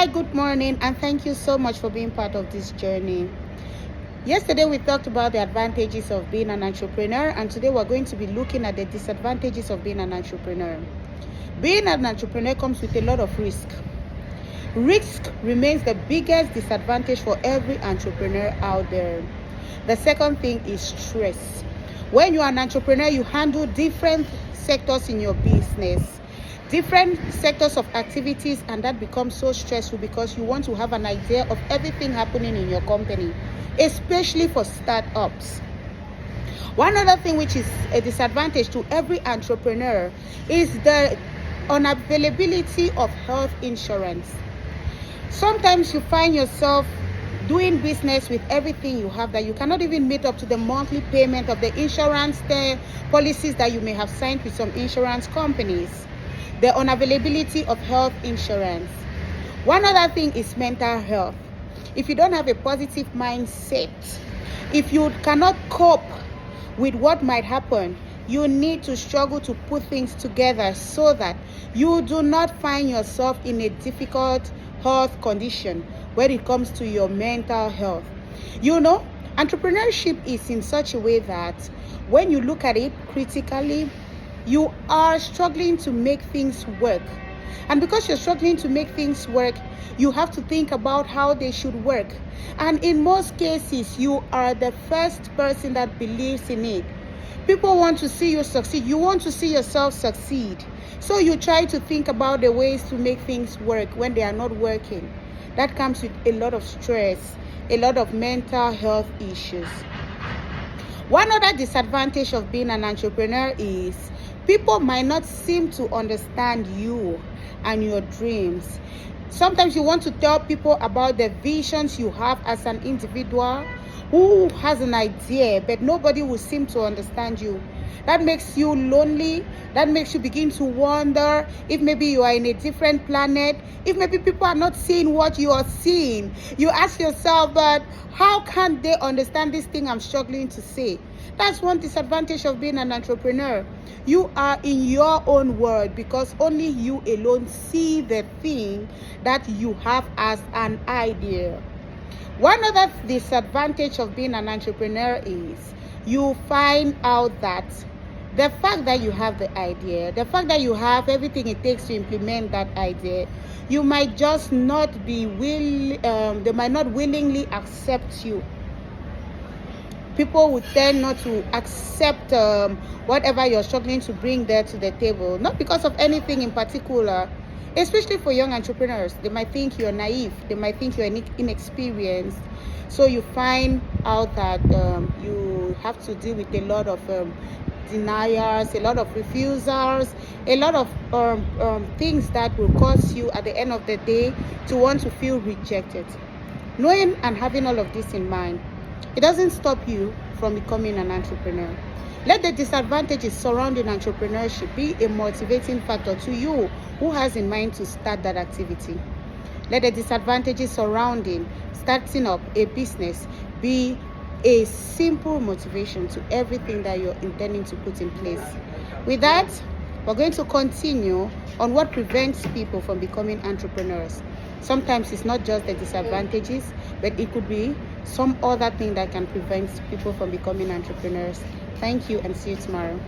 Hi, good morning, and thank you so much for being part of this journey. Yesterday, we talked about the advantages of being an entrepreneur, and today we're going to be looking at the disadvantages of being an entrepreneur. Being an entrepreneur comes with a lot of risk. Risk remains the biggest disadvantage for every entrepreneur out there. The second thing is stress. When you're an entrepreneur, you handle different sectors in your business, different sectors of activities, and that becomes so stressful because you want to have an idea of everything happening in your company, especially for startups. One other thing which is a disadvantage to every entrepreneur is the unavailability of health insurance. Sometimes you find yourself doing business with everything you have that you cannot even meet up to the monthly payment of the insurance policies that you may have signed with some insurance companies. The unavailability of health insurance. One other thing is mental health. If you don't have a positive mindset, if you cannot cope with what might happen, you need to struggle to put things together so that you do not find yourself in a difficult health condition when it comes to your mental health. Entrepreneurship is in such a way that when you look at it critically, you are struggling to make things work. And because you're struggling to make things work, you have to think about how they should work. And in most cases, you are the first person that believes in it. People want to see you succeed. You want to see yourself succeed. So you try to think about the ways to make things work when they are not working. That comes with a lot of stress, a lot of mental health issues. One other disadvantage of being an entrepreneur is people might not seem to understand you and your dreams. Sometimes you want to tell people about the visions you have as an individual who has an idea, but nobody will seem to understand you. That makes you lonely. That makes you begin to wonder if maybe you are in a different planet, if maybe people are not seeing what you are seeing. You ask yourself, but how can they understand this thing I'm struggling to say? That's one disadvantage of being an entrepreneur. You are in your own world because only you alone see the thing that you have as an idea. One other disadvantage of being an entrepreneur is you find out that the fact that you have the idea, the fact that you have everything it takes to implement that idea, you might just not be they might not willingly accept you. People would tend not to accept whatever you're struggling to bring there to the table, not because of anything in particular. Especially for young entrepreneurs, they might think you're naive, they might think you're inexperienced. So you find out that you have to deal with a lot of deniers, a lot of refusals, a lot of things that will cause you at the end of the day to want to feel rejected. Knowing and having all of this in mind, it doesn't stop you from becoming an entrepreneur. Let the disadvantages surrounding entrepreneurship be a motivating factor to you who has in mind to start that activity. Let the disadvantages surrounding starting up a business be a simple motivation to everything that you're intending to put in place. With that, we're going to continue on what prevents people from becoming entrepreneurs. Sometimes it's not just the disadvantages, but it could be some other thing that can prevent people from becoming entrepreneurs. Thank you and see you tomorrow.